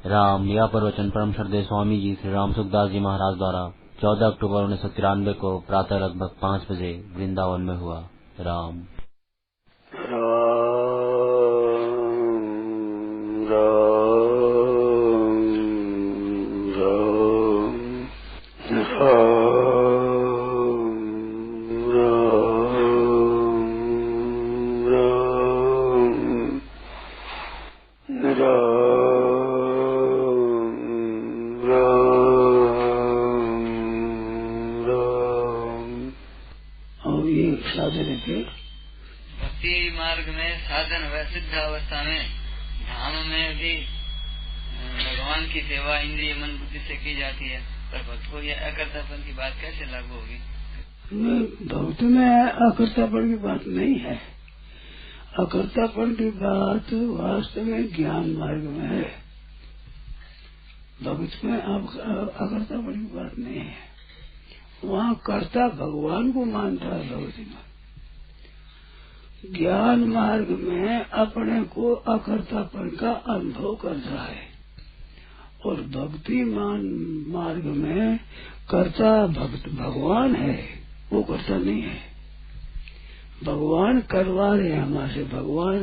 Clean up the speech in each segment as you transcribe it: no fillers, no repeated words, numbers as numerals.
राम। यह प्रवचन परम श्रद्धेय स्वामी जी श्री राम सुखदास जी महाराज द्वारा 14 अक्टूबर 1993 को प्रातः लगभग 5 बजे वृंदावन में हुआ। राम भक्ति मार्ग में साधन व सिद्ध अवस्था में धाम में भी भगवान की सेवा इंद्रिय मन बुद्धि से की जाती है, पर भक्त को यह अकर्तापन की बात कैसे लागू होगी? भक्त में अकर्तापन की बात नहीं है। अकर्तापन की बात वास्तव में ज्ञान मार्ग में है। भक्त में अकर्तापन की बात नहीं है। वहाँ कर्ता भगवान को मानता है। भक्ति में ज्ञान मार्ग में अपने को अकर्तापन का अनुभव करता है, और भक्ति मार्ग में कर्ता भक्त भगवान है, वो कर्ता नहीं है। भगवान करवा रहे हैं हमारे, भगवान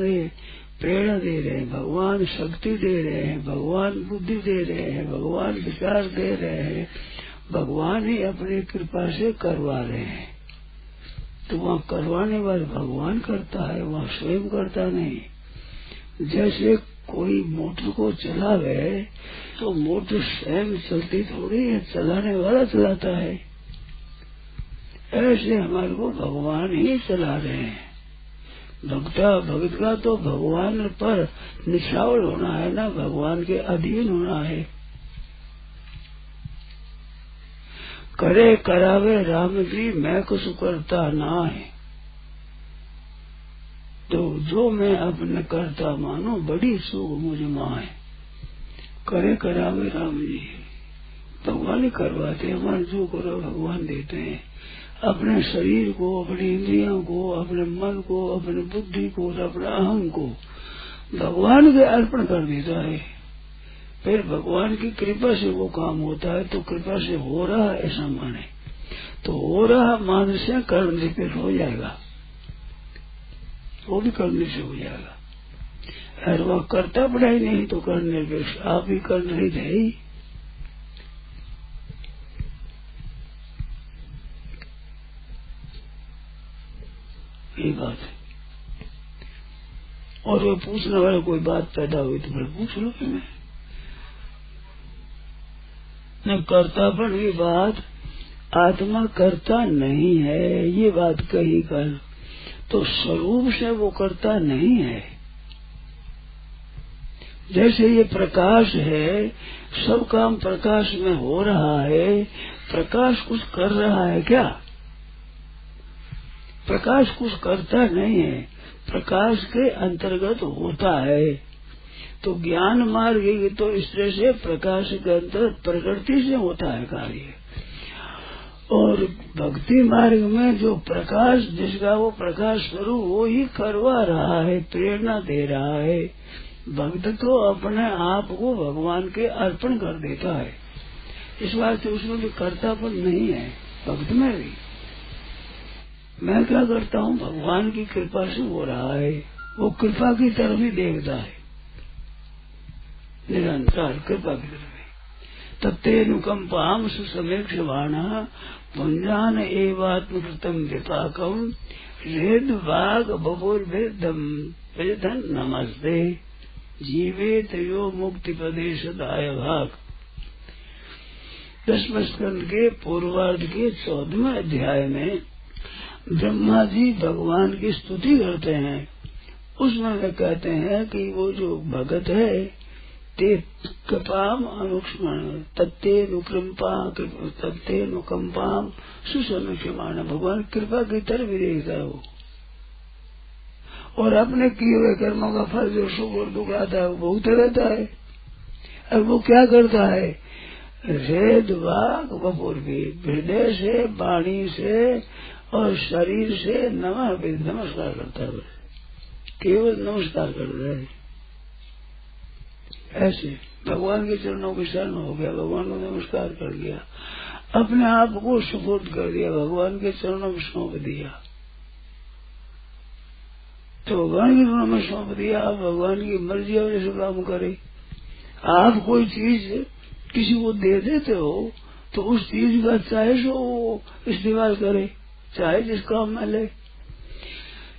प्रेरणा दे रहे हैं, भगवान शक्ति दे रहे हैं, भगवान बुद्धि दे रहे हैं, भगवान विचार दे रहे हैं, भगवान ही अपनी कृपा से करवा रहे हैं। तो वहाँ करवाने वाले भगवान करता है, वहाँ स्वयं करता नहीं। जैसे कोई मोटर को चलावे तो मोटर स्वयं चलती थोड़ी है, चलाने वाला चलाता है। ऐसे हमारे को भगवान ही चला रहे हैं। भक्त का तो भगवान पर निछावर होना है ना, भगवान के अधीन होना है। करे करावे राम जी मैं कुछ करता ना है, तो जो मैं अपने करता मानो बड़ी सुख मुझे माँ है। करे करावे राम जी, भगवान ही करवाते, हमारे जो करो भगवान देते हैं। अपने शरीर को, अपनी इंद्रियों को, अपने मन को, अपनी बुद्धि को और अपने अहम को भगवान के अर्पण कर देता है। फिर भगवान की कृपा से वो काम होता है, तो कृपा से हो रहा है ऐसा माने, तो हो रहा मान से करने पे हो जाएगा, वो भी करने से हो जाएगा। और वह करता पढ़ाई नहीं तो करने पे आप ही कर रहे थे। ये बात है। और वो पूछने वाला कोई बात पैदा हुई तो फिर पूछ लो कि मैं न करतापन की बात, आत्मा करता नहीं है ये बात कही कर, तो स्वरूप से वो करता नहीं है। जैसे ये प्रकाश है, सब काम प्रकाश में हो रहा है, प्रकाश कुछ कर रहा है क्या? प्रकाश कुछ करता नहीं है, प्रकाश के अंतर्गत होता है। तो ज्ञान मार्ग तो इस तरह से प्रकाश के अंतर प्रकृति से होता है कार्य, और भक्ति मार्ग में जो प्रकाश जिसका वो प्रकाश स्वरूप वो ही करवा रहा है, प्रेरणा दे रहा है। भक्त तो अपने आप को भगवान के अर्पण कर देता है, इस बात से उसमें भी कर्तापन नहीं है। भक्त में भी मैं क्या करता हूँ, भगवान की कृपा से हो रहा है, वो कृपा की तरफ ही देखता है, निरंतर कृपा की तरफ। तत्तेनुकंपाम सुसमेक्षमाणः पुंजान एवात्मकृतम विपाकम वेद वाग बभुर्भेदम वेदन नमस्ते जीवेत यो मुक्ति प्रदेश दाय भाग। 10वें स्कंद के पूर्वार्ध के 14वें अध्याय में ब्रह्मा जी भगवान की स्तुति करते हैं। उसमें वे कहते हैं कि वो जो भगत है ते कृपाम अनुष्मण तत्ते नुकंपाम सुसमीक्षमाण, भगवान कृपा की तरफ भी देखता है वो, और अपने किए हुए कर्मों का फल जो सुख और दुख आता है वो भोगता रहता है। अब वो क्या करता है, वेद वाक बपुर भी हृदय से, वाणी से और शरीर से नमस्कार करता है, केवल नमस्कार करता है। ऐसे भगवान के चरणों के शरण हो गया, भगवान को नमस्कार कर दिया, अपने आप को सुपुर्द कर दिया, भगवान के चरणों में सौंप दिया। तो भगवान के चरणों में सौंप दिया, आप भगवान की मर्जी और जैसे काम करे। आप कोई चीज किसी को दे देते हो तो उस चीज का चाहे सो वो इस्तेमाल करे, चाहे जिस काम में ले।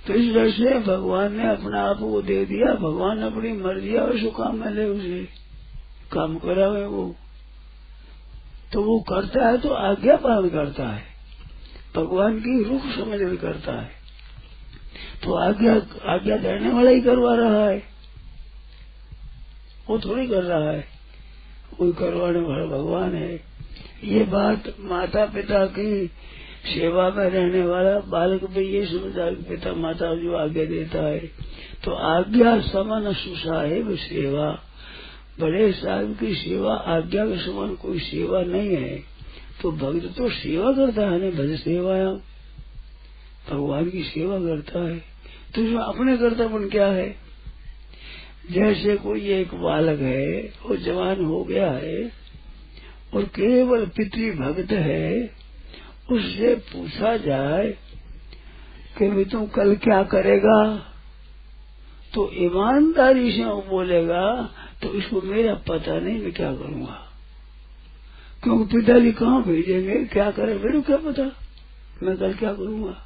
तो इस तरह से भगवान ने अपना आप को दे दिया, भगवान अपनी मर्जी और सो काम में ले, उसे काम करावे वो। तो वो करता है तो आज्ञा पालन करता है, भगवान की रुख समझ कर करता है। तो आज्ञा देने वाला ही करवा रहा है, वो थोड़ी कर रहा है, कोई करवाने वाला भगवान है। ये बात माता पिता की सेवा में रहने वाला बालक भी ये समझता है, पिता माता जो आज्ञा देता है तो आज्ञा समान सुसाहेब सेवा, बड़े साहब की सेवा आज्ञा के समान कोई सेवा नहीं है। तो भक्त तो सेवा करता है ना, भज सेवाया, भगवान की सेवा करता है। तो इसमें अपने कर्तव्य क्या है? जैसे कोई एक बालक है, वो जवान हो गया है और केवल पितृ भक्त है, उससे पूछा जाए कि भाई तुम कल क्या करेगा, तो ईमानदारी से वो बोलेगा तो इसको मेरा पता नहीं, मैं क्या करूंगा, क्योंकि पिताजी कहाँ भेजेंगे, क्या करे, मेरे को क्या पता, मैं कल क्या करूंगा।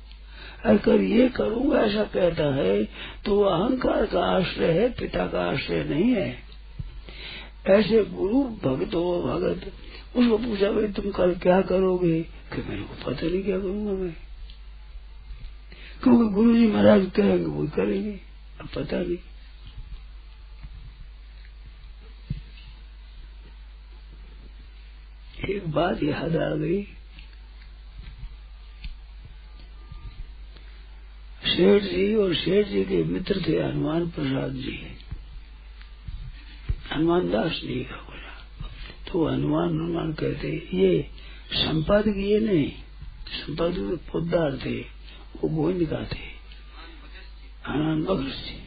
अगर ये करूंगा ऐसा कहता है तो वो अहंकार का आश्रय है, पिता का आश्रय नहीं है। ऐसे गुरु भक्त हो, भगत, उसको पूछा भाई तुम कल क्या करोगे, कि मेरे को पता नहीं क्या करूंगा मैं, क्योंकि गुरु जी महाराज कहेंगे वो करेंगे, अब पता नहीं। एक बात याद आ गई, सेठ जी और सेठ जी के मित्र थे हनुमान प्रसाद जी, हनुमान दास जी का बोला। तो हनुमान कहते, ये संपादक ये नहीं, संपादक पोदार थे, वो गोविंद का थे, हनुमान बख्श जी,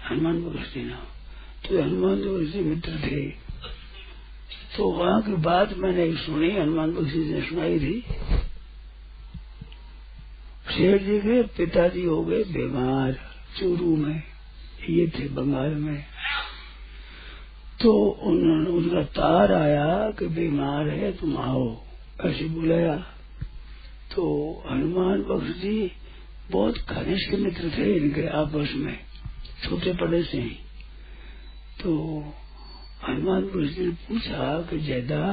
हनुमान बख्श जी नाम। तो हनुमान बख्श जी मित्र थे। तो वहाँ की बात मैंने सुनी, हनुमान बख्श जी ने सुनाई थी। शेठ जी के पिताजी हो गए बीमार, चूरू में, ये थे बंगाल में। तो उनका तार आया कि बीमार है तुम आओ, ऐसे बुलाया। तो हनुमान बख्श जी बहुत घनिष्ठ मित्र थे इनके आपस में, छोटे बड़े से ही। तो हनुमान बख्श जी ने पूछा कि जैदा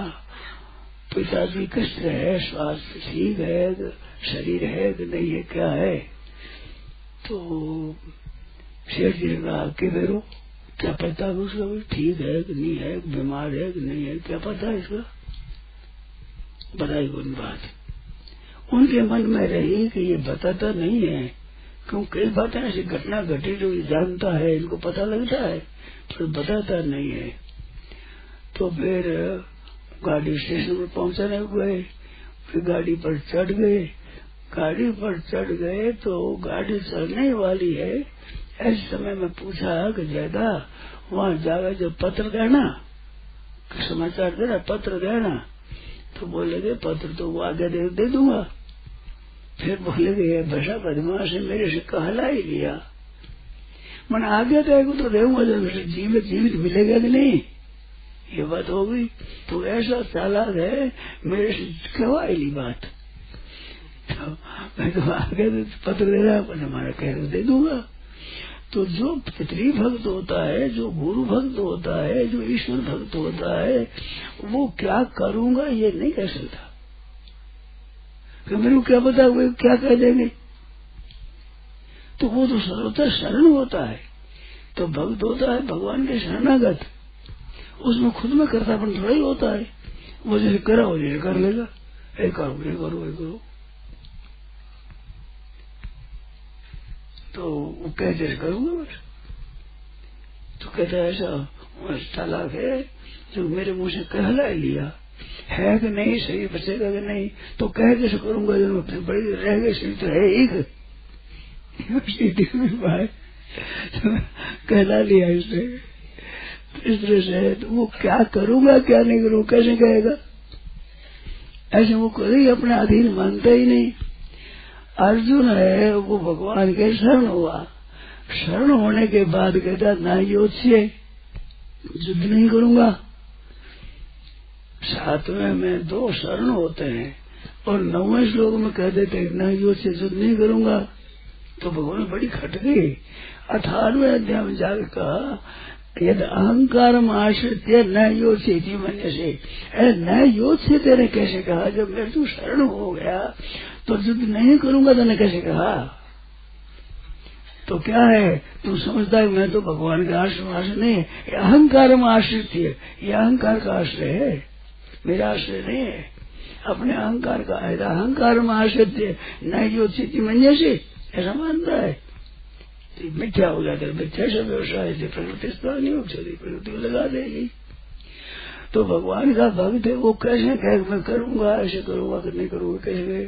पिताजी कैसे है, स्वास्थ्य ठीक है, शरीर है कि नहीं है, क्या है। तो शेठ जी ने कहा कि बेरो क्या पता है उसका, ठीक है कि नहीं है, बीमार है कि नहीं है, क्या पता है इसका, बताई कोई बात। उनके मन में रही कि ये बताता नहीं है, क्योंकि कई बातें ऐसी घटना घटी जो जानता है, इनको पता लगता है, तो बताता नहीं है। तो फिर गाड़ी स्टेशन पर पहुंचाने गए, फिर गाड़ी पर चढ़ गए। गाड़ी पर चढ़ गए तो गाड़ी चलने वाली है, ऐसे समय में पूछा कि ज्यादा वहाँ जाकर जो पत्र देना, समाचार देना, पत्र देना। तो बोलेगे पत्र तो वो आगे दे दूंगा। फिर बोलेगे भैसा बदमाश है, मेरे से कहला ही लिया, मैंने आगे देगा तो देऊंगा, जब जीवित मिलेगा कि नहीं, ये बात हो गई। तो ऐसा चालाक है, मेरे से कहवा ली बात, तो मैं तो आगे पत्र दे रहा, हमारा कह दे दूंगा। तो जो पितृ भक्त होता है, जो गुरु भक्त होता है, जो ईश्वर भक्त होता है, वो क्या करूंगा ये नहीं कह सकता, कि मेरे को क्या पता वो क्या कह देंगे। तो वो तो सर्वथा शरण होता है, तो भक्त होता है भगवान के शरणागत, उसमें खुद में कर्तापन थोड़ा ही होता है। वो जैसे करा वो जैसे कर लेगा, ये करो ये करो ये करो, तो वो कह जैसे करूंगा बस। तो कहता है ऐसा चालाक है जो मेरे मुंह से कहला लिया है कि नहीं, सही बचेगा कि नहीं, तो कह जैसे करूंगा, जो बड़ी रह गई सही तो है एक कहला लिया इसने। इस तरह से तो वो क्या करूंगा क्या नहीं करूँ कैसे कहेगा? ऐसे वो कभी अपने अधीन मानता ही नहीं। अर्जुन है वो भगवान के शरण हुआ, शरण होने के बाद कहता न युद्ध से युद्ध नहीं करूंगा। 7वें में 2 शरण होते हैं और 9वें श्लोक में कह देते हैं न युद्ध से युद्ध नहीं करूंगा। तो भगवान बड़ी खट गई। 18वें अध्याय में जाकर कहा यदि अहंकार में आश्रित न योद्ध से जीवन से न योद्ध से तेरे कैसे कहा? जब मेरे तू शरण हो गया तो युद्ध नहीं करूंगा तूने कैसे कहा? तो क्या है तू समझता है मैं तो भगवान के आश्रय नहीं है, ये अहंकार में आश्रित है, ये अहंकार का आश्रय है, मेरा आश्रय नहीं है, अपने अहंकार का है। अहंकार में आश्रित है न योद्ध से जीवन से ऐसा मानता है मिथ्या हो जाता है। मिथ्या से व्यवसाय से प्रकृति स्थान नहीं हो सकती, प्रकृति को लगा देगी। तो भगवान का भक्त है वो कैसे कहे मैं करूंगा ऐसे करूंगा कि नहीं करूंगा कैसे कहे?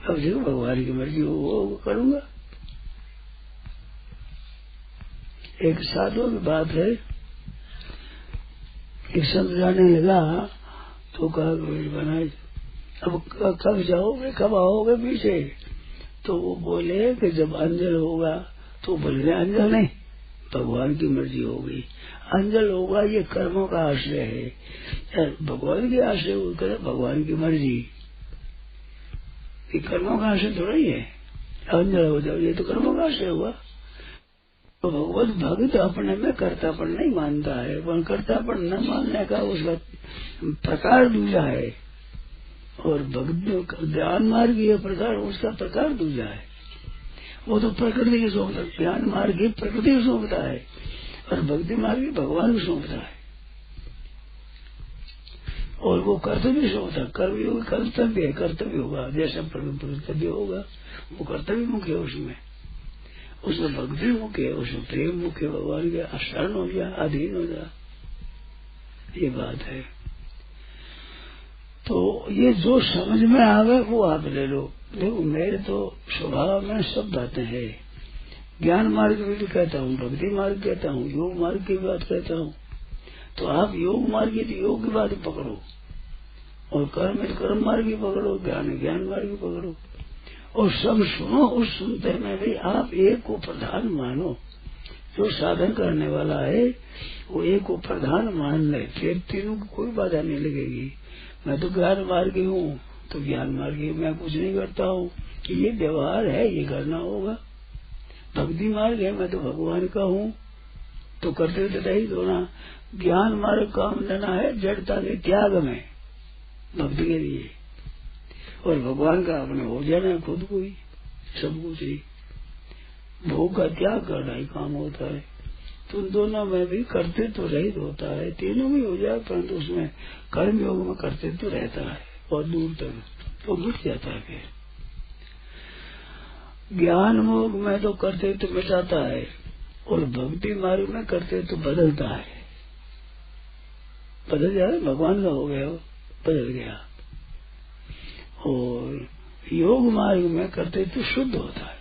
अब जो भगवान की मर्जी हो वो करूंगा। एक साधु की बात है, एक संत जाने लगा तो कहा बनाए अब कब जाओगे कब आओगे पीछे? तो वो बोले कि जब अंजल होगा। तो बोल रहे अंजल नहीं, भगवान की मर्जी होगी। अंजल होगा ये कर्मों का आश्रय है, भगवान की आश्रय वो करे भगवान की मर्जी। ये कर्मों का आश्रय थोड़ा ही है। अंजल हो जाओ ये तो कर्मों का आश्रय हुआ। तो भगवत भक्त अपने में कर्तापन नहीं मानता है, पर कर्तापन न मानने का उसका प्रकार दूजा है और भक्त ज्ञान मार्ग ये प्रकार उसका प्रकार दूजा है। वो तो प्रकृति को सौंपता है, ज्ञान मार्ग ही प्रकृति को सौंपता है और भक्ति मार्ग ही भगवान को सौंपता है। और वो कर्तव्य सौंपता, कर्मयोग कर्तव्य है, कर्तव्य होगा जैसा कर्तव्य होगा वो कर्तव्य मुख्य है, उसमें भक्ति मुख्य है, उसमें प्रेम मुख्य है, भगवान के शरण हो जा अधीन हो जा, ये बात है। तो ये जो समझ में आवे वो आप ले लो। देखो मेरे तो स्वभाव में सब बातें हैं, ज्ञान मार्ग भी कहता हूँ, भक्ति मार्ग कहता हूँ, योग मार्ग की बात कहता हूँ। तो आप योग मार्ग की योग की बात पकड़ो और कर्म मार्ग की पकड़ो, ज्ञान मार्ग की पकड़ो और सब सुनो। उस सुनते में भी आप एक को प्रधान मानो। जो साधन करने वाला है वो एक को प्रधान मान ले, फिर तीनों की कोई बाधा नहीं लगेगी। मैं तो ज्ञान मार्गी हूँ तो ज्ञान मार्गी मैं कुछ नहीं करता हूँ कि ये व्यवहार है ये करना होगा। भक्ति मार्ग है मैं तो भगवान का हूँ तो करते तो ही होना। ज्ञान मार्ग काम लेना है जड़ता के त्याग में भक्ति के लिए, और भगवान का अपने हो जाना है खुद को ही सब कुछ ही। भोग का त्याग करना ही काम होता है। तो उन दोनों में भी कर्तव्य रहित होता है, तीनों भी हो जाए परंतु उसमें कर्म योग में कर्तव्य रहता है और दूर तक तो मिट जाता है। फिर ज्ञान योग में तो कर्तव्य मिटाता है और भक्ति मार्ग में कर्तव्य बदलता है, बदल जाए भगवान का हो गया बदल गया। और योग मार्ग में कर्तव्य शुद्ध होता है,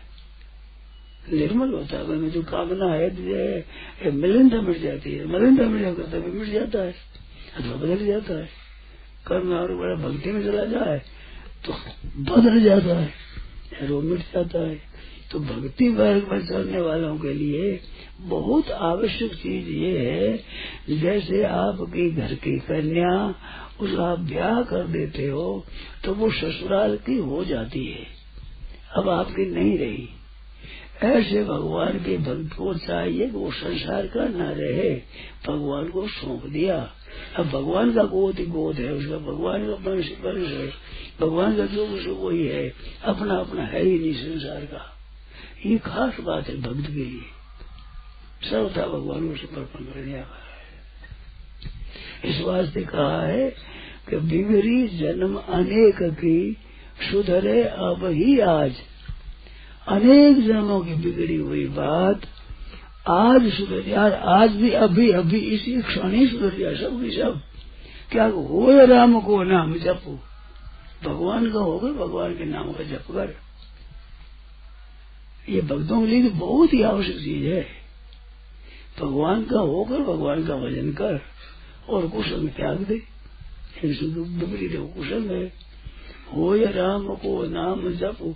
निर्मल होता है। में जो कामना है मिलनता मिट जाती है, मिलनता मिट जाकर कर्तव्य मिट जाता है अथवा बदल जाता है। कर्म और बड़ा भक्ति में चला जाए तो बदल जाता है, वो मिट जाता है। तो भक्ति वर्ग में चलने वालों के लिए बहुत आवश्यक चीज ये है, जैसे आपकी घर की कन्या उसका ब्याह कर देते हो तो वो ससुराल की हो जाती है, अब आपकी नहीं रही। ऐसे भगवान के भक्त को चाहिए कि वो संसार का न रहे, भगवान को सौंप दिया। अब भगवान का गोद ही गोद है, उसका भगवान का वंश है, भगवान का जो कुछ वही है, अपना अपना है ही नहीं संसार का। ये खास बात है भक्त के लिए, सर्वथा भगवान को समर्पण कर दिया है। इस वास्ते कहा है कि बिगड़ी जन्म अनेक की सुधरे अब ही आज। अनेक जन्मों की बिगड़ी हुई बात आज सुधर यार, आज भी अभी अभी इसी क्षण ही सुधर जाए सब की सब। क्या हो राम को नाम जपो, भगवान का होगा भगवान के नाम का जप कर। ये भक्तों के लिए बहुत ही आवश्यक चीज है भगवान का होकर भगवान का भजन कर और कुसंग त्याग दे। विपरीत कुसंग है। हो या राम को नाम जपो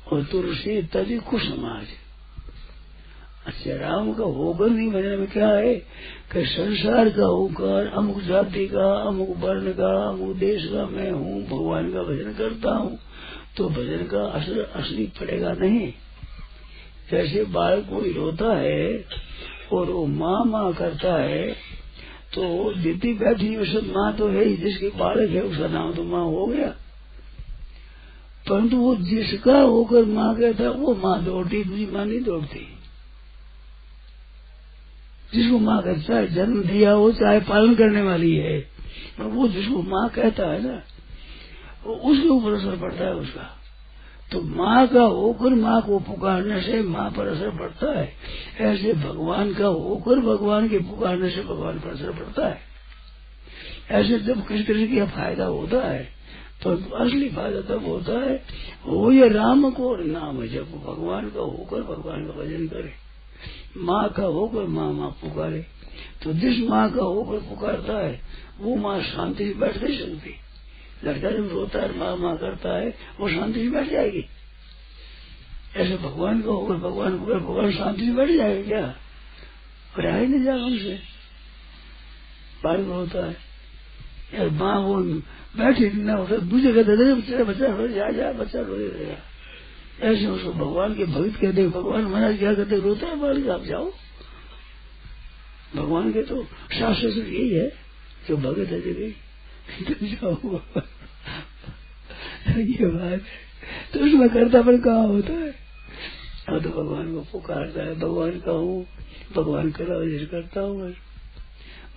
और तुलसी तभी कुसमाज। अच्छा, राम का होकर नहीं भजन में क्या है कि संसार का होकर अमुक जाति का, अमुक वर्ण का, अमुक देश का मैं हूँ, भगवान का भजन करता हूँ, तो भजन का असर असली पड़ेगा नहीं। जैसे बालक कोई रोता है और वो माँ माँ करता है, तो दीदी बैठी उसे माँ तो है ही, जिसके बालक है उसका नाम तो माँ हो गया। परंतु वो जिसका होकर माँ कहता वो माँ दौड़ती, दूसरी माँ नहीं दौड़ती। जिसको माँ कहता है, जन्म दिया हो चाहे पालन करने वाली है, पर वो जिसको माँ कहता है ना, वो उसके ऊपर असर पड़ता है उसका। तो माँ का होकर माँ को पुकारने से माँ पर असर पड़ता है, ऐसे भगवान का होकर भगवान के पुकारने से भगवान पर असर पड़ता है। ऐसे जब किसी तरह का फायदा होता है तो असली फायदा तब होता है हो ये राम को नाम है, जब भगवान का होकर भगवान का भजन करे, माँ का होकर माँ माँ पुकारे। तो जिस माँ का होकर पुकारता है वो माँ शांति से बैठ नहीं सकती। लड़का जब रोता है माँ माँ करता है वो शांति से बैठ जाएगी। ऐसे भगवान का होकर भगवान पुकार, भगवान शांति से बैठ जाएगा क्या? रहा ही नहीं जाएगा उनसे। बालक होता है यार, माँ वो बैठी ना होता, दूसरे कहते बच्चा बच्चा रो जा बच्चा रो रहेगा। ऐसे उसको भगवान के भक्त कहते, भगवान महाराज क्या कहते, रोता है बालक, आप जाओ। भगवान के तो शास्त्र से यही है, जो भगत है जगह जाओ। ये बात है। तो उसमें कर्तापन कहाँ होता है? अब तो भगवान को पुकारता है, भगवान का हूँ, भगवान का राज करता हूँ।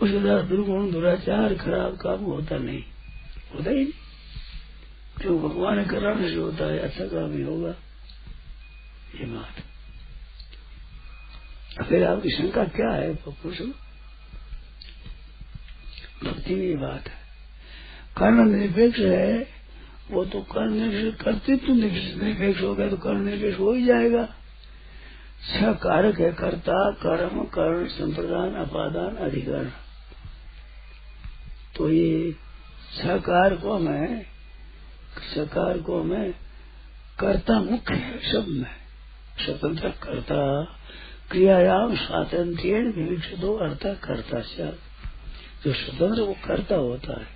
उसके साथ दुर्गुण दुराचार खराब काम होता नहीं, होता ही नहीं। जो भगवान कराने से होता है, अच्छा काम ही होगा। ये बात। फिर आपकी शंका क्या है? पूछो। भक्ति में ये बात है, कर्ण निरपेक्ष है, वो तो कर्ण कर्तृत्व निरपेक्ष हो गया तो कर्ण निरपेक्ष हो ही जाएगा। छह कारक है, कर्ता, कर्म, कर्ण, संप्रदान, अपादान, अधिकरण। तो ये छह कारकों में कर्ता मुख्य है सब में। स्वतंत्र कर्ता, क्रियायाम स्वातंत्र्येण विविक्षितो अर्था कर्ता स्यात्। जो स्वतंत्र वो कर्ता होता है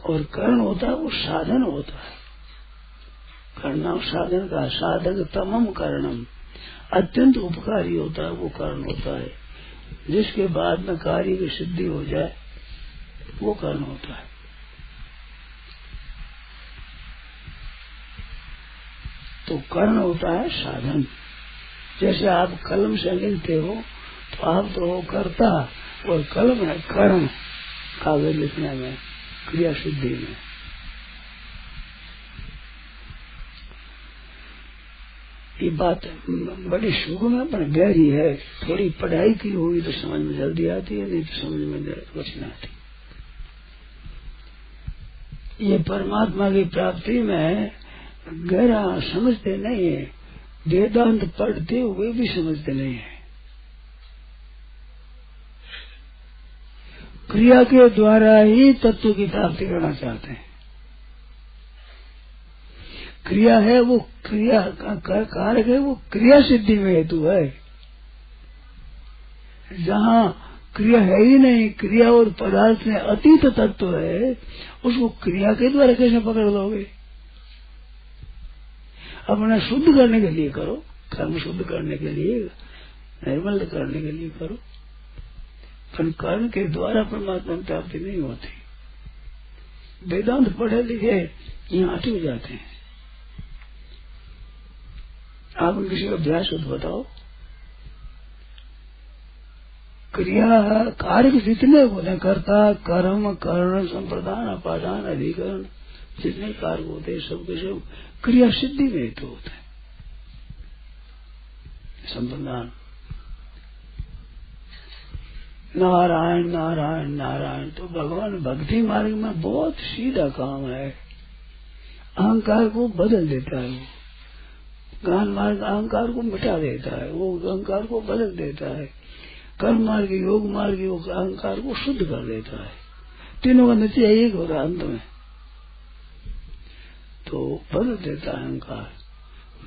और कर्ण होता है वो साधन होता है। कर्णा साधन का साधक तमम कर्णम, अत्यंत उपकारी होता है वो कर्ण होता है। जिसके बाद में कार्य की सिद्धि हो जाए वो कर्ण होता है। तो कर्ण होता है साधन। जैसे आप कलम से लिखते हो तो आप तो हो कर्ता और कलम है कर्म, कागज लिखने में, क्रिया सिद्धि में। ये बात बड़ी सूक्ष्म है पर गहरी है। थोड़ी पढ़ाई की होगी तो समझ में जल्दी आती है, नहीं तो समझ में कुछ नहीं आती। ये परमात्मा की प्राप्ति में गहरा समझते नहीं है, वेदांत पढ़ते हुए भी समझते नहीं है। क्रिया के द्वारा ही तत्व की प्राप्ति करना चाहते हैं। क्रिया है वो क्रिया का कारक है, वो क्रिया सिद्धि में हेतु है। जहाँ क्रिया है ही नहीं, क्रिया और पदार्थ में अतीत तत्व है, उसको क्रिया के द्वारा कैसे पकड़ लोगे? अपना शुद्ध करने के लिए करो, कर्म शुद्ध करने के लिए, निर्मल करने के लिए करो, पर कर्म के द्वारा परमात्मा की प्राप्ति नहीं होती। वेदांत पढ़े लिखे यहाँ अटक जाते हैं। आप किसी का अभ्यास बताओ, क्रिया कार्य जितने होते हैं, कर्ता, कर्म, कर्ण, संप्रदान, अपादान, अधिकरण, जितने कार्य होते हैं सब के सब क्रिया सिद्धि में हेतु होते हैं। संप्रदान नारायण नारायण नारायण, तो भगवान भक्ति मार्ग में बहुत सीधा काम है। अहंकार को बदल देता है वो। ज्ञान मार्ग अहंकार को मिटा देता है, वो अहंकार को बदल देता है। कर्म मार्ग योग मार्ग योग अहंकार को शुद्ध कर देता है। तीनों का नतीजा एक हो रहा अंत में, तो बदल देता है अहंकार।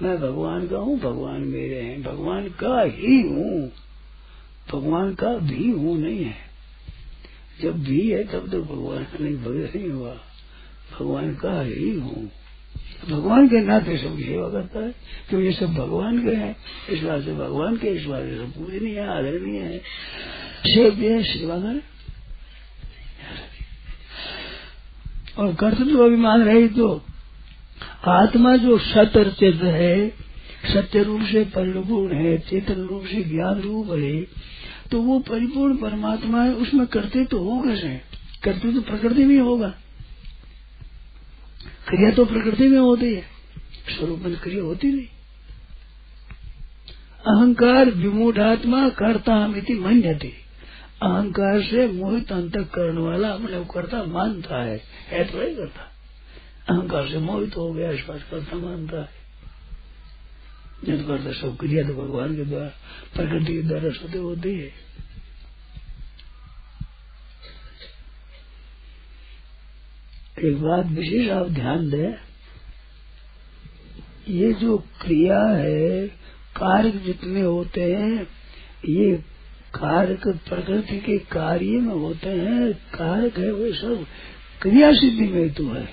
मैं भगवान का हूँ, भगवान मेरे हैं, भगवान का ही हूँ, भगवान का भी हूँ नहीं है। जब भी है तब तो भगवान नहीं भगत नहीं हुआ, भगवान का ही हूँ। भगवान के नाते सबकी सेवा करता है, क्योंकि ये सब भगवान के हैं, इस बात से भगवान के, इस बात से पूजनीय है, आदरणीय है, सेव्य है, सेवा करे। और कर्तव्य अभिमान रही तो आत्मा जो सत्य चित है, सत्य रूप से परिपूर्ण है, चेतन रूप से ज्ञान रूप है, तो वो परिपूर्ण परमात्मा है, उसमें करते तो हो कैसे? करते तो प्रकृति में होगा, क्रिया तो प्रकृति में होती है, स्वरूप में क्रिया होती नहीं। अहंकार विमूढ़ात्मा कर्ता हमिति मन्यते, अहंकार से मोहित अंतःकरण वाला अपने को कर्ता मानता है तो नहीं करता। अहंकार से मोहित हो गया, इस बात कर्ता मानता है। जब करता सब क्रिया तो भगवान के द्वारा, प्रकृति के द्वारा स्वतः होती है। एक बात विशेष आप ध्यान दें, ये जो क्रिया है, कार्य जितने होते हैं, ये कारक प्रकृति के कार्य में होते हैं, कारक है वो सब क्रिया सिद्धि में तो है।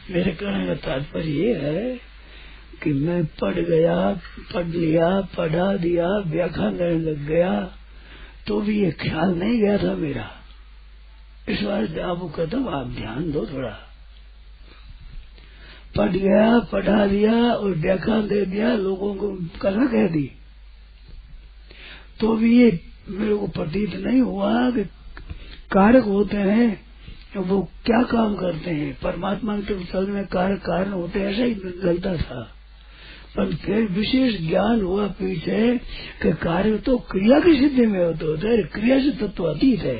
मेरे कहने का तात्पर्य ये है कि मैं पढ़ लिया, पढ़ा दिया, व्याख्या करने लग गया, तो भी ये ख्याल नहीं गया था मेरा। इस बार आपको कहता हूँ, आप ध्यान दो थोड़ा। पढ़ गया, पढ़ा दिया और व्याख्या दे दिया, लोगों को कथा कह दी, तो भी ये मेरे को प्रतीत नहीं हुआ कि कारक होते हैं, वो क्या काम करते हैं। परमात्मा के चल में कारक कारण होते हैं, ऐसा ही लगता था। पर फिर विशेष ज्ञान हुआ पीछे कि कार्य तो क्रिया की सिद्धि में होते हैं, क्रिया से तत्व अतीत है।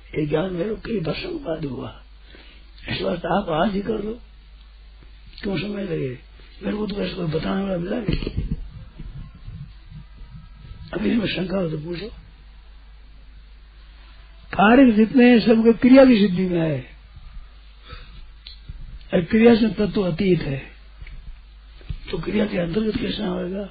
ये ज्ञान मेरे को कई वर्षों बाद हुआ। इस बात आप आज ही कर लो, क्यों समय लगे? मेरे को तो वैसे कोई बताने वाला मिला नहीं। अभी इसमें शंका हो तो पूछो। कार्य जितने हैं सबके क्रिया की सिद्धि में है, और क्रिया से तत्व अतीत है, तो क्रिया के अंतर्गत कैसा होगा?